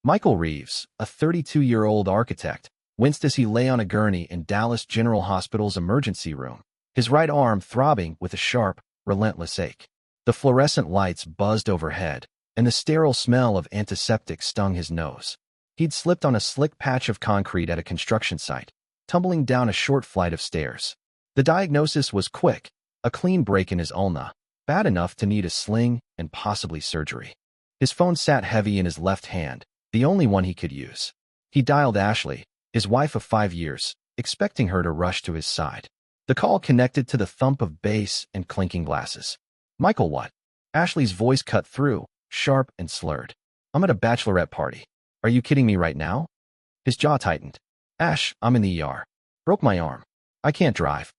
Michael Reeves, a 32-year-old architect, winced as he lay on a gurney in Dallas General Hospital's emergency room, his right arm throbbing with a sharp, relentless ache. The fluorescent lights buzzed overhead, and the sterile smell of antiseptic stung his nose. He'd slipped on a slick patch of concrete at a construction site, tumbling down a short flight of stairs. The diagnosis was quick, a clean break in his ulna, bad enough to need a sling and possibly surgery. His phone sat heavy in his left hand, the only one he could use. He dialed Ashley, his wife of 5 years, expecting her to rush to his side. The call connected to the thump of bass and clinking glasses. "Michael, what?" Ashley's voice cut through, sharp and slurred. "I'm at a bachelorette party. Are you kidding me right now?" His jaw tightened. "Ash, I'm in the ER. Broke my arm. I can't drive."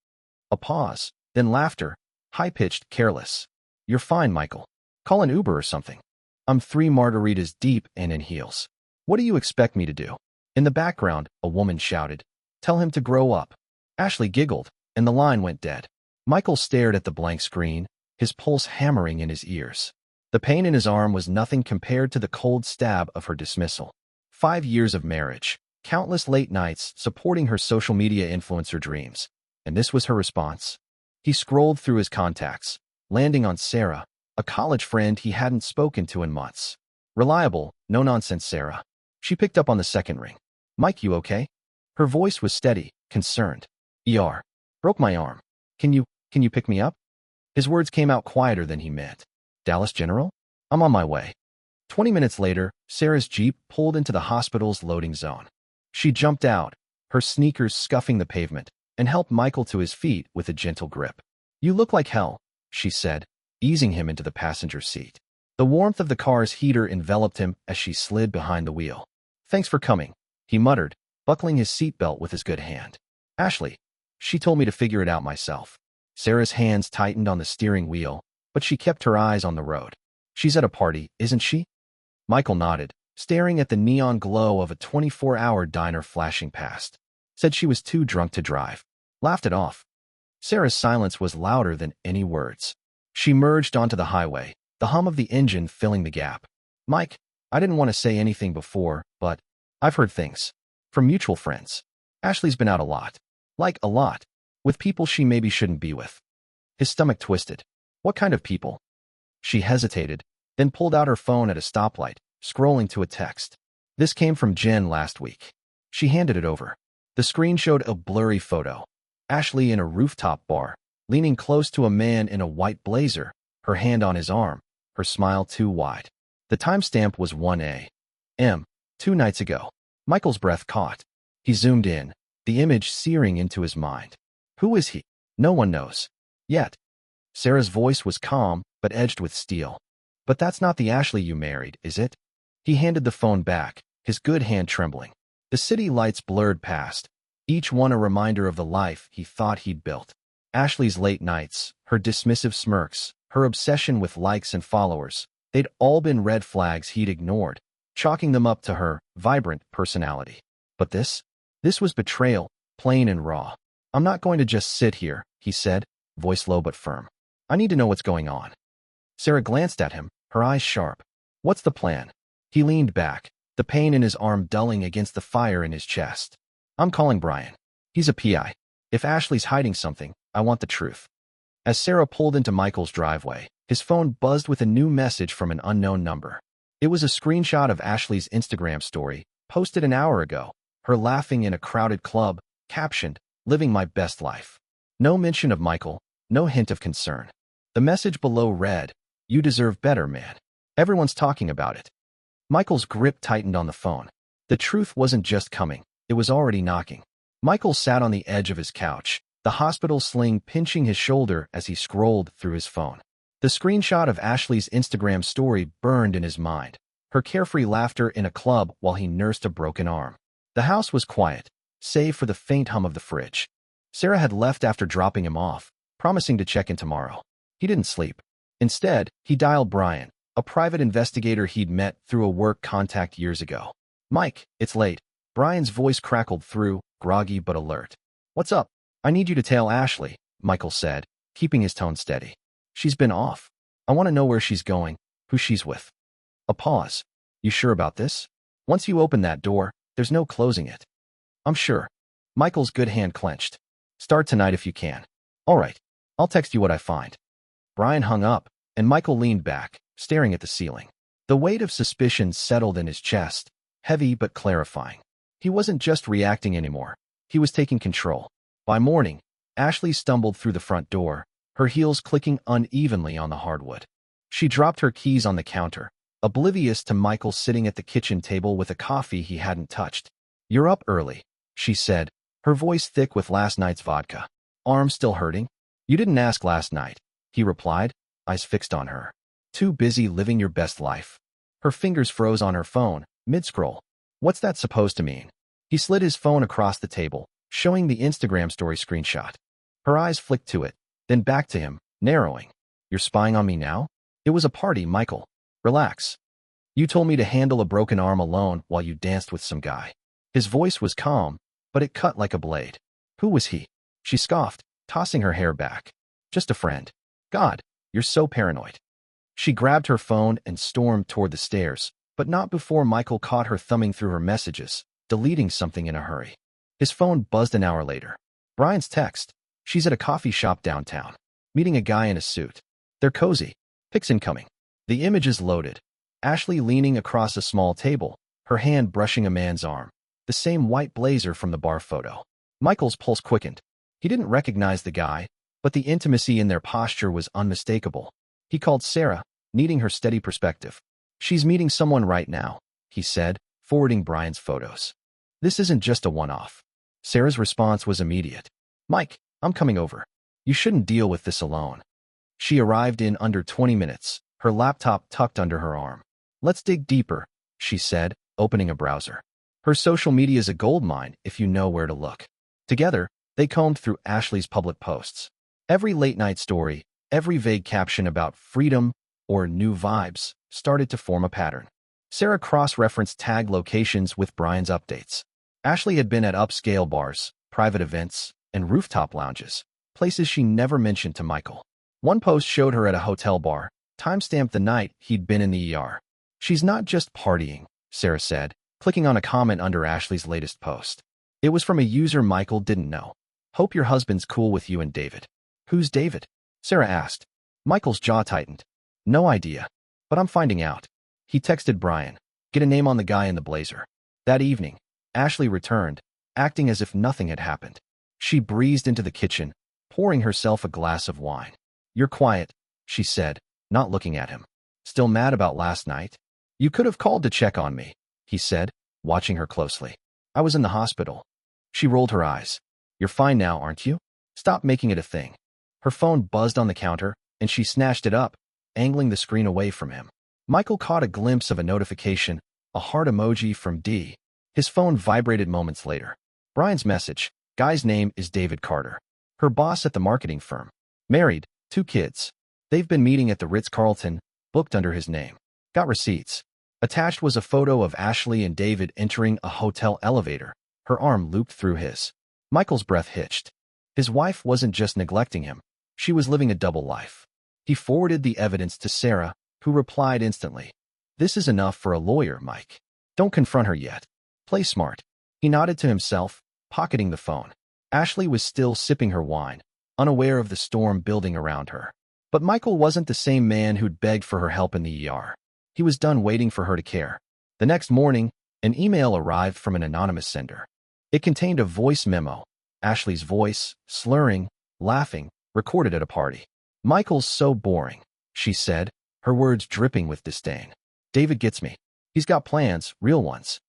A pause, then laughter, high-pitched, careless. "You're fine, Michael. Call an Uber or something. I'm 3 margaritas deep and in heels. What do you expect me to do?" In the background, a woman shouted, "Tell him to grow up." Ashley giggled, and the line went dead. Michael stared at the blank screen, his pulse hammering in his ears. The pain in his arm was nothing compared to the cold stab of her dismissal. 5 years of marriage, countless late nights supporting her social media influencer dreams, and this was her response. He scrolled through his contacts, landing on Sarah, a college friend he hadn't spoken to in months. Reliable, no-nonsense Sarah. She picked up on the second ring. "Mike, you okay?" Her voice was steady, concerned. "ER. Broke my arm. Can you pick me up?" His words came out quieter than he meant. "Dallas General? I'm on my way." 20 minutes later, Sarah's Jeep pulled into the hospital's loading zone. She jumped out, her sneakers scuffing the pavement, and helped Michael to his feet with a gentle grip. "You look like hell," she said, easing him into the passenger seat. The warmth of the car's heater enveloped him as she slid behind the wheel. "Thanks for coming," he muttered, buckling his seatbelt with his good hand. "Ashley. She told me to figure it out myself." Sarah's hands tightened on the steering wheel, but she kept her eyes on the road. "She's at a party, isn't she?" Michael nodded, staring at the neon glow of a 24-hour diner flashing past. "Said she was too drunk to drive. Laughed it off." Sarah's silence was louder than any words. She merged onto the highway, the hum of the engine filling the gap. "Mike, I didn't want to say anything before, but I've heard things. From mutual friends. Ashley's been out a lot. Like, a lot. With people she maybe shouldn't be with." His stomach twisted. "What kind of people?" She hesitated, then pulled out her phone at a stoplight, scrolling to a text. "This came from Jen last week." She handed it over. The screen showed a blurry photo. Ashley in a rooftop bar, leaning close to a man in a white blazer, her hand on his arm, her smile too wide. The timestamp was 1 a.m., 2 nights ago. Michael's breath caught. He zoomed in, the image searing into his mind. Who is he? No one knows. Yet. Sarah's voice was calm, but edged with steel. "But that's not the Ashley you married, is it?" He handed the phone back, his good hand trembling. The city lights blurred past, each one a reminder of the life he thought he'd built. Ashley's late nights, her dismissive smirks, her obsession with likes and followers, they'd all been red flags he'd ignored, chalking them up to her vibrant personality. But this was betrayal, plain and raw. "I'm not going to just sit here," he said, voice low but firm. "I need to know what's going on." Sarah glanced at him, her eyes sharp. "What's the plan?" He leaned back, the pain in his arm dulling against the fire in his chest. "I'm calling Brian. He's a PI. If Ashley's hiding something, I want the truth." As Sarah pulled into Michael's driveway, his phone buzzed with a new message from an unknown number. It was a screenshot of Ashley's Instagram story, posted an hour ago, her laughing in a crowded club, captioned, "Living my best life." No mention of Michael, no hint of concern. The message below read, "You deserve better, man. Everyone's talking about it." Michael's grip tightened on the phone. The truth wasn't just coming, it was already knocking. Michael sat on the edge of his couch, the hospital sling pinching his shoulder as he scrolled through his phone. The screenshot of Ashley's Instagram story burned in his mind, her carefree laughter in a club while he nursed a broken arm. The house was quiet, save for the faint hum of the fridge. Sarah had left after dropping him off, promising to check in tomorrow. He didn't sleep. Instead, he dialed Brian, a private investigator he'd met through a work contact years ago. "Mike, it's late." Brian's voice crackled through, groggy but alert. "What's up?" "I need you to tell Ashley," Michael said, keeping his tone steady. "She's been off. I want to know where she's going, who she's with." A pause. "You sure about this?" Once you open that door, there's no closing it. I'm sure. Michael's good hand clenched. Start tonight if you can. All right. I'll text you what I find. Brian hung up, and Michael leaned back, staring at the ceiling. The weight of suspicion settled in his chest, heavy but clarifying. He wasn't just reacting anymore. He was taking control. By morning, Ashley stumbled through the front door, her heels clicking unevenly on the hardwood. She dropped her keys on the counter, oblivious to Michael sitting at the kitchen table with a coffee he hadn't touched. You're up early, she said, her voice thick with last night's vodka. Arm still hurting? You didn't ask last night, he replied, eyes fixed on her. Too busy living your best life. Her fingers froze on her phone, mid-scroll. What's that supposed to mean? He slid his phone across the table, showing the Instagram story screenshot. Her eyes flicked to it, then back to him, narrowing. You're spying on me now? It was a party, Michael. Relax. You told me to handle a broken arm alone while you danced with some guy. His voice was calm, but it cut like a blade. Who was he? She scoffed, tossing her hair back. Just a friend. God, you're so paranoid. She grabbed her phone and stormed toward the stairs, but not before Michael caught her thumbing through her messages, deleting something in a hurry. His phone buzzed an hour later. Brian's text. She's at a coffee shop downtown, meeting a guy in a suit. They're cozy. Pics incoming. The images loaded. Ashley leaning across a small table, her hand brushing a man's arm. The same white blazer from the bar photo. Michael's pulse quickened. He didn't recognize the guy, but the intimacy in their posture was unmistakable. He called Sarah, needing her steady perspective. She's meeting someone right now, he said, forwarding Brian's photos. This isn't just a one-off. Sarah's response was immediate. Mike, I'm coming over. You shouldn't deal with this alone. She arrived in under 20 minutes, her laptop tucked under her arm. Let's dig deeper, she said, opening a browser. Her social media is a goldmine if you know where to look. Together, they combed through Ashley's public posts. Every late-night story, every vague caption about freedom or new vibes started to form a pattern. Sarah cross-referenced tag locations with Brian's updates. Ashley had been at upscale bars, private events, and rooftop lounges, places she never mentioned to Michael. One post showed her at a hotel bar, timestamped the night he'd been in the ER. She's not just partying, Sarah said, clicking on a comment under Ashley's latest post. It was from a user Michael didn't know. Hope your husband's cool with you and David. Who's David? Sarah asked. Michael's jaw tightened. No idea. But I'm finding out. He texted Brian. Get a name on the guy in the blazer. That evening, Ashley returned, acting as if nothing had happened. She breezed into the kitchen, pouring herself a glass of wine. You're quiet, she said, not looking at him. Still mad about last night? You could have called to check on me, he said, watching her closely. I was in the hospital. She rolled her eyes. You're fine now, aren't you? Stop making it a thing. Her phone buzzed on the counter, and she snatched it up, angling the screen away from him. Michael caught a glimpse of a notification, a heart emoji from D. His phone vibrated moments later. Brian's message. Guy's name is David Carter. Her boss at the marketing firm. Married, 2 kids. They've been meeting at the Ritz-Carlton, booked under his name. Got receipts. Attached was a photo of Ashley and David entering a hotel elevator, her arm looped through his. Michael's breath hitched. His wife wasn't just neglecting him. She was living a double life. He forwarded the evidence to Sarah, who replied instantly. This is enough for a lawyer, Mike. Don't confront her yet. Play smart. He nodded to himself, pocketing the phone. Ashley was still sipping her wine, unaware of the storm building around her. But Michael wasn't the same man who'd begged for her help in the ER. He was done waiting for her to care. The next morning, an email arrived from an anonymous sender. It contained a voice memo. Ashley's voice, slurring, laughing, recorded at a party. Michael's so boring, she said, her words dripping with disdain. David gets me. He's got plans, real ones.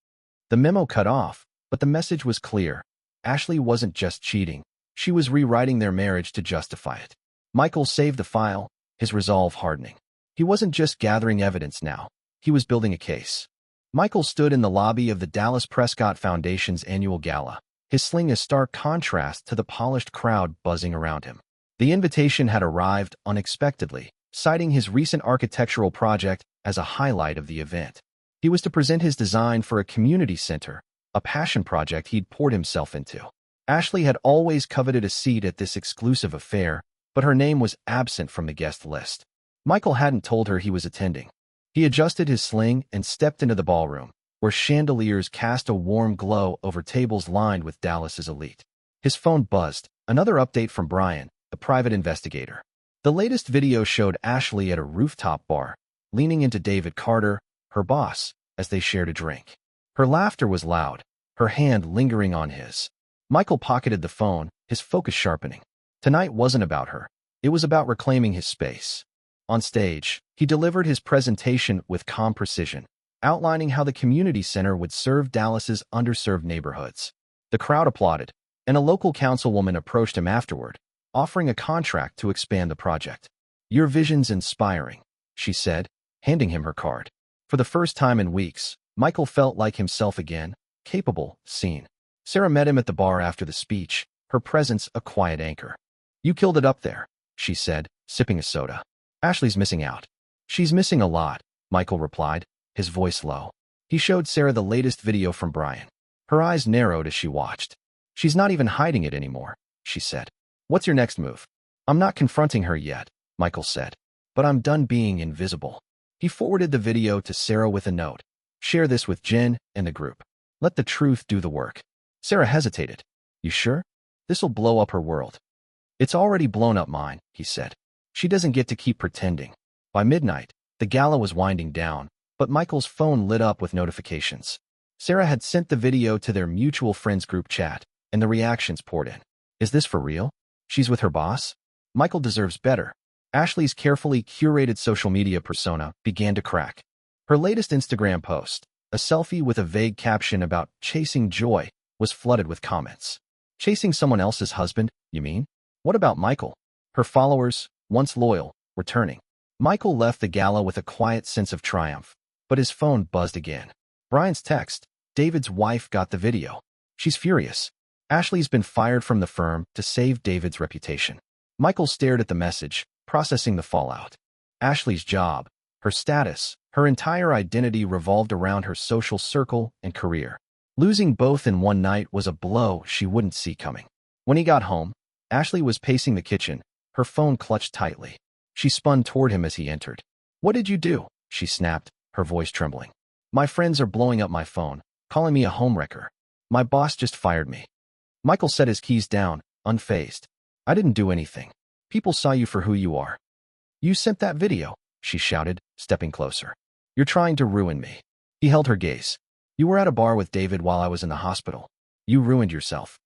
The memo cut off, but the message was clear. Ashley wasn't just cheating. She was rewriting their marriage to justify it. Michael saved the file, his resolve hardening. He wasn't just gathering evidence now. He was building a case. Michael stood in the lobby of the Dallas Prescott Foundation's annual gala, his sling a stark contrast to the polished crowd buzzing around him. The invitation had arrived unexpectedly, citing his recent architectural project as a highlight of the event. He was to present his design for a community center, a passion project he'd poured himself into. Ashley had always coveted a seat at this exclusive affair, but her name was absent from the guest list. Michael hadn't told her he was attending. He adjusted his sling and stepped into the ballroom, where chandeliers cast a warm glow over tables lined with Dallas's elite. His phone buzzed. Another update from Brian, the private investigator. The latest video showed Ashley at a rooftop bar, leaning into David Carter, her boss, as they shared a drink. Her laughter was loud, her hand lingering on his. Michael pocketed the phone, his focus sharpening. Tonight wasn't about her. It was about reclaiming his space. On stage, he delivered his presentation with calm precision, outlining how the community center would serve Dallas's underserved neighborhoods. The crowd applauded, and a local councilwoman approached him afterward, offering a contract to expand the project. "Your vision's inspiring," she said, handing him her card. For the first time in weeks, Michael felt like himself again, capable, seen. Sarah met him at the bar after the speech, her presence a quiet anchor. "You killed it up there," she said, sipping a soda. "Ashley's missing out." "She's missing a lot," Michael replied, his voice low. He showed Sarah the latest video from Brian. Her eyes narrowed as she watched. "She's not even hiding it anymore," she said. "What's your next move?" "I'm not confronting her yet," Michael said, "but I'm done being invisible." He forwarded the video to Sarah with a note. "Share this with Jen and the group. Let the truth do the work." Sarah hesitated. "You sure? This'll blow up her world." "It's already blown up mine," he said. "She doesn't get to keep pretending." By midnight, the gala was winding down, but Michael's phone lit up with notifications. Sarah had sent the video to their mutual friends group chat, and the reactions poured in. "Is this for real? She's with her boss? Michael deserves better." Ashley's carefully curated social media persona began to crack. Her latest Instagram post, a selfie with a vague caption about chasing joy, was flooded with comments. "Chasing someone else's husband, you mean? What about Michael?" Her followers, once loyal, were turning. Michael left the gala with a quiet sense of triumph, but his phone buzzed again. Brian's text: "David's wife got the video. She's furious. Ashley's been fired from the firm to save David's reputation." Michael stared at the message, processing the fallout. Ashley's job, her status, her entire identity revolved around her social circle and career. Losing both in one night was a blow she wouldn't see coming. When he got home, Ashley was pacing the kitchen, her phone clutched tightly. She spun toward him as he entered. "What did you do?" she snapped, her voice trembling. "My friends are blowing up my phone, calling me a homewrecker. My boss just fired me." Michael set his keys down, unfazed. "I didn't do anything. People saw you for who you are." "You sent that video," she shouted, stepping closer. "You're trying to ruin me." He held her gaze. "You were at a bar with David while I was in the hospital. You ruined yourself."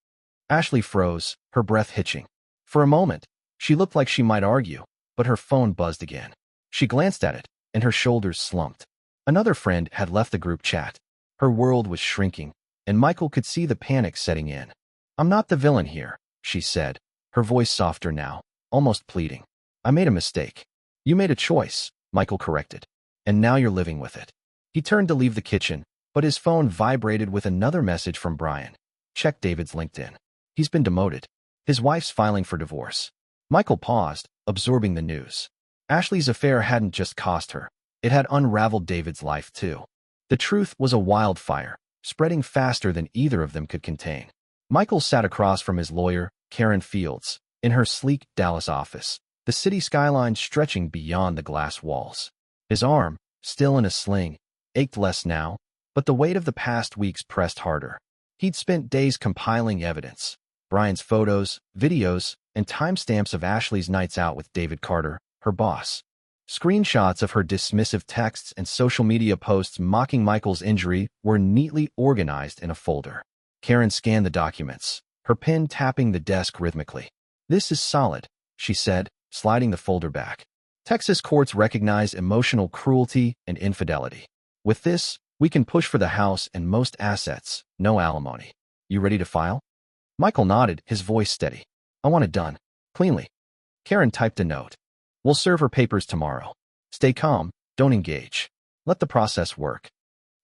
Ashley froze, her breath hitching. For a moment, she looked like she might argue, but her phone buzzed again. She glanced at it, and her shoulders slumped. Another friend had left the group chat. Her world was shrinking, and Michael could see the panic setting in. "I'm not the villain here," she said, her voice softer now, almost pleading. "I made a mistake." "You made a choice," Michael corrected. "And now you're living with it." He turned to leave the kitchen, but his phone vibrated with another message from Brian. "Check David's LinkedIn. He's been demoted. His wife's filing for divorce." Michael paused, absorbing the news. Ashley's affair hadn't just cost her. It had unraveled David's life, too. The truth was a wildfire, spreading faster than either of them could contain. Michael sat across from his lawyer, Karen Fields, in her sleek Dallas office, the city skyline stretching beyond the glass walls. His arm, still in a sling, ached less now, but the weight of the past weeks pressed harder. He'd spent days compiling evidence, Brian's photos, videos, and timestamps of Ashley's nights out with David Carter, her boss. Screenshots of her dismissive texts and social media posts mocking Michael's injury were neatly organized in a folder. Karen scanned the documents, her pen tapping the desk rhythmically. "This is solid," she said, sliding the folder back. "Texas courts recognize emotional cruelty and infidelity. With this, we can push for the house and most assets, no alimony. You ready to file?" Michael nodded, his voice steady. "I want it done. Cleanly." Karen typed a note. "We'll serve her papers tomorrow. Stay calm, don't engage. Let the process work."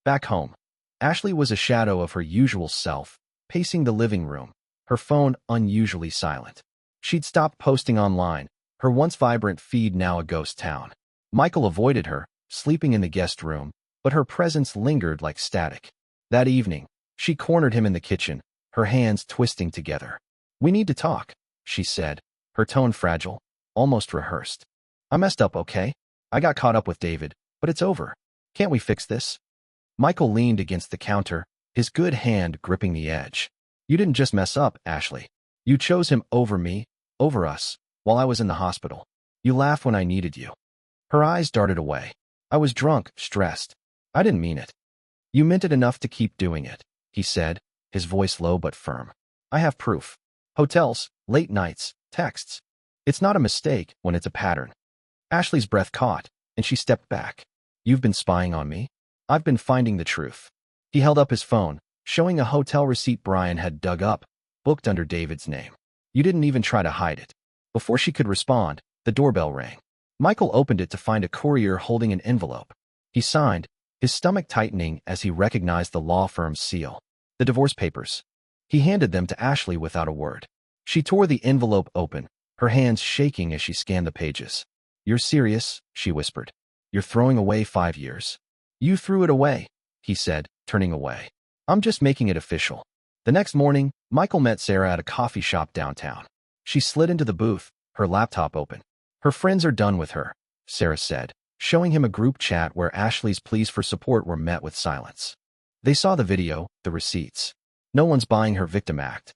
Back home, Ashley was a shadow of her usual self, pacing the living room, her phone unusually silent. She'd stopped posting online, her once vibrant feed now a ghost town. Michael avoided her, sleeping in the guest room, but her presence lingered like static. That evening, she cornered him in the kitchen, her hands twisting together. "We need to talk," she said, her tone fragile, almost rehearsed. "I messed up, okay? I got caught up with David, but it's over. Can't we fix this?" Michael leaned against the counter, his good hand gripping the edge. You didn't just mess up, Ashley. You chose him over me, over us, while I was in the hospital. You laughed when I needed you. Her eyes darted away. I was drunk, stressed. I didn't mean it. You meant it enough to keep doing it, he said, his voice low but firm. I have proof. Hotels, late nights, texts. It's not a mistake when it's a pattern. Ashley's breath caught, and she stepped back. You've been spying on me? I've been finding the truth. He held up his phone, showing a hotel receipt Brian had dug up, booked under David's name. You didn't even try to hide it. Before she could respond, the doorbell rang. Michael opened it to find a courier holding an envelope. He signed, his stomach tightening as he recognized the law firm's seal. The divorce papers. He handed them to Ashley without a word. She tore the envelope open, her hands shaking as she scanned the pages. You're serious, she whispered. You're throwing away 5 years. You threw it away, he said, turning away. I'm just making it official. The next morning, Michael met Sarah at a coffee shop downtown. She slid into the booth, her laptop open. Her friends are done with her, Sarah said, showing him a group chat where Ashley's pleas for support were met with silence. They saw the video, the receipts. No one's buying her victim act.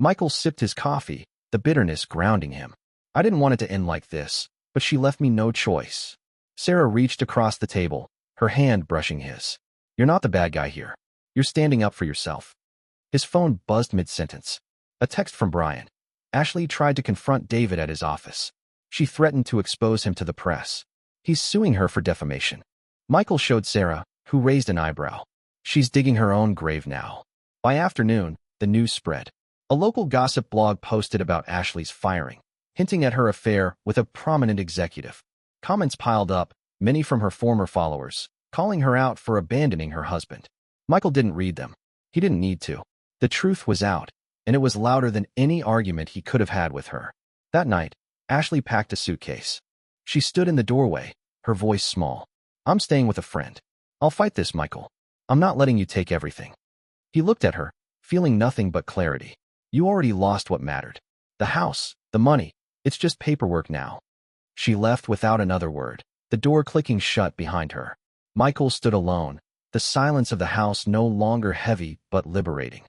Michael sipped his coffee, the bitterness grounding him. I didn't want it to end like this, but she left me no choice. Sarah reached across the table, her hand brushing his. You're not the bad guy here. You're standing up for yourself. His phone buzzed mid-sentence. A text from Brian. Ashley tried to confront David at his office. She threatened to expose him to the press. He's suing her for defamation. Michael showed Sarah, who raised an eyebrow. She's digging her own grave now. By afternoon, the news spread. A local gossip blog posted about Ashley's firing, hinting at her affair with a prominent executive. Comments piled up, many from her former followers, calling her out for abandoning her husband. Michael didn't read them. He didn't need to. The truth was out, and it was louder than any argument he could have had with her. That night, Ashley packed a suitcase. She stood in the doorway, her voice small. I'm staying with a friend. I'll fight this, Michael. I'm not letting you take everything. He looked at her, feeling nothing but clarity. You already lost what mattered. The house, the money. It's just paperwork now. She left without another word, the door clicking shut behind her. Michael stood alone, the silence of the house no longer heavy but liberating.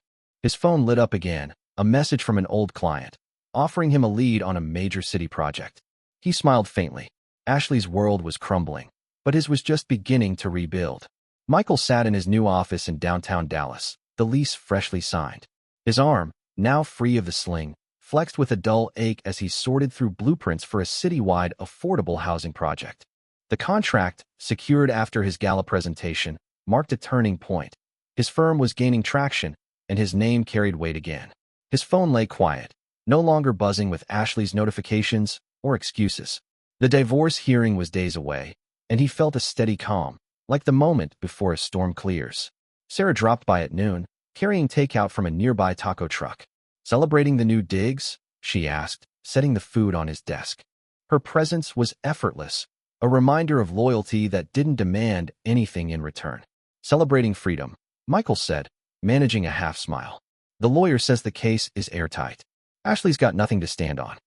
His phone lit up again, a message from an old client, offering him a lead on a major city project. He smiled faintly. Ashley's world was crumbling, but his was just beginning to rebuild. Michael sat in his new office in downtown Dallas, the lease freshly signed. His arm, now free of the sling, flexed with a dull ache as he sorted through blueprints for a citywide affordable housing project. The contract, secured after his gala presentation, marked a turning point. His firm was gaining traction, and his name carried weight again. His phone lay quiet, no longer buzzing with Ashley's notifications or excuses. The divorce hearing was days away, and he felt a steady calm, like the moment before a storm clears. Sarah dropped by at noon, carrying takeout from a nearby taco truck. Celebrating the new digs? She asked, setting the food on his desk. Her presence was effortless, a reminder of loyalty that didn't demand anything in return. Celebrating freedom, Michael said, managing a half smile. The lawyer says the case is airtight. Ashley's got nothing to stand on.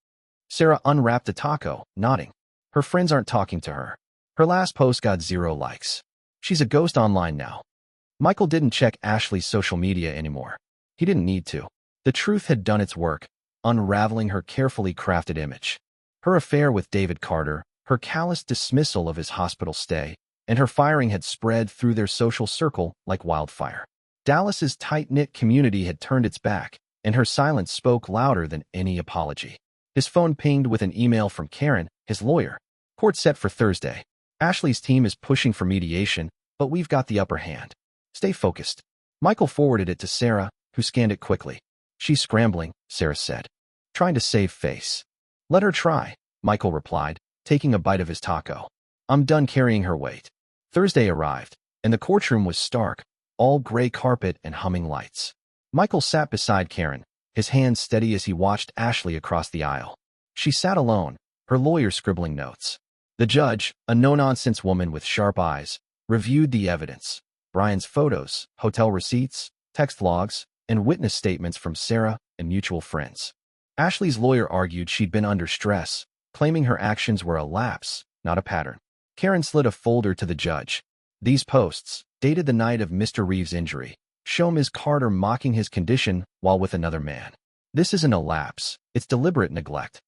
Sarah unwrapped a taco, nodding. Her friends aren't talking to her. Her last post got 0 likes. She's a ghost online now. Michael didn't check Ashley's social media anymore. He didn't need to. The truth had done its work, unraveling her carefully crafted image. Her affair with David Carter, her callous dismissal of his hospital stay, and her firing had spread through their social circle like wildfire. Dallas's tight-knit community had turned its back, and her silence spoke louder than any apology. His phone pinged with an email from Karen, his lawyer. Court set for Thursday. Ashley's team is pushing for mediation, but we've got the upper hand. Stay focused. Michael forwarded it to Sarah, who scanned it quickly. She's scrambling, Sarah said, trying to save face. Let her try, Michael replied, taking a bite of his taco. I'm done carrying her weight. Thursday arrived, and the courtroom was stark, all gray carpet and humming lights. Michael sat beside Karen, his hands steady as he watched Ashley across the aisle. She sat alone, her lawyer scribbling notes. The judge, a no-nonsense woman with sharp eyes, reviewed the evidence. Brian's photos, hotel receipts, text logs, and witness statements from Sarah and mutual friends. Ashley's lawyer argued she'd been under stress, claiming her actions were a lapse, not a pattern. Karen slid a folder to the judge. These posts, dated the night of Mr. Reeves' injury, show Ms. Carter mocking his condition while with another man. This isn't a lapse, it's deliberate neglect.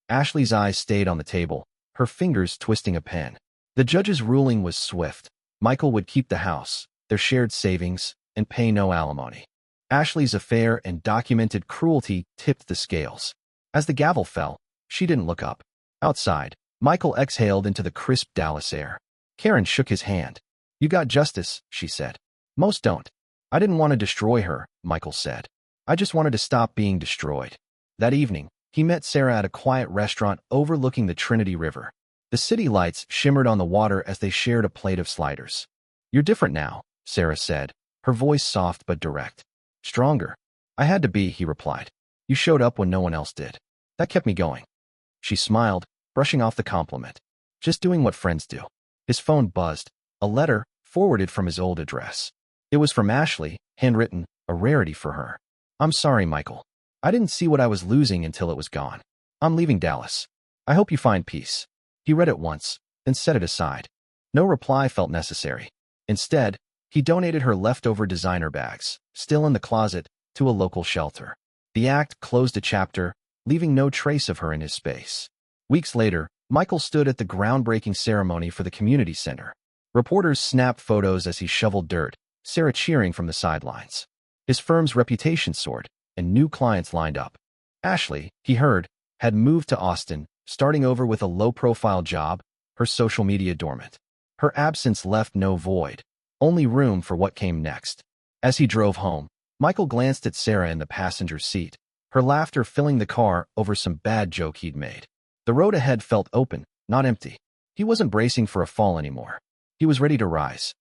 Ashley's eyes stayed on the table, her fingers twisting a pen. The judge's ruling was swift. Michael would keep the house, their shared savings, and pay no alimony. Ashley's affair and documented cruelty tipped the scales. As the gavel fell, she didn't look up. Outside, Michael exhaled into the crisp Dallas air. Karen shook his hand. "You got justice," she said. "Most don't." "I didn't want to destroy her," Michael said. "I just wanted to stop being destroyed." That evening, he met Sarah at a quiet restaurant overlooking the Trinity River. The city lights shimmered on the water as they shared a plate of sliders. "You're different now," Sarah said, her voice soft but direct. "Stronger." "I had to be," he replied. "You showed up when no one else did. That kept me going." She smiled, brushing off the compliment. "Just doing what friends do." His phone buzzed. A letter, forwarded from his old address. It was from Ashley, handwritten, a rarity for her. "I'm sorry, Michael. I didn't see what I was losing until it was gone. I'm leaving Dallas. I hope you find peace." He read it once, then set it aside. No reply felt necessary. Instead, he donated her leftover designer bags, still in the closet, to a local shelter. The act closed a chapter, leaving no trace of her in his space. Weeks later, Michael stood at the groundbreaking ceremony for the community center. Reporters snapped photos as he shoveled dirt, Sarah cheering from the sidelines. His firm's reputation soared, and new clients lined up. Ashley, he heard, had moved to Austin, starting over with a low-profile job, her social media dormant. Her absence left no void, only room for what came next. As he drove home, Michael glanced at Sarah in the passenger seat, her laughter filling the car over some bad joke he'd made. The road ahead felt open, not empty. He wasn't bracing for a fall anymore. He was ready to rise.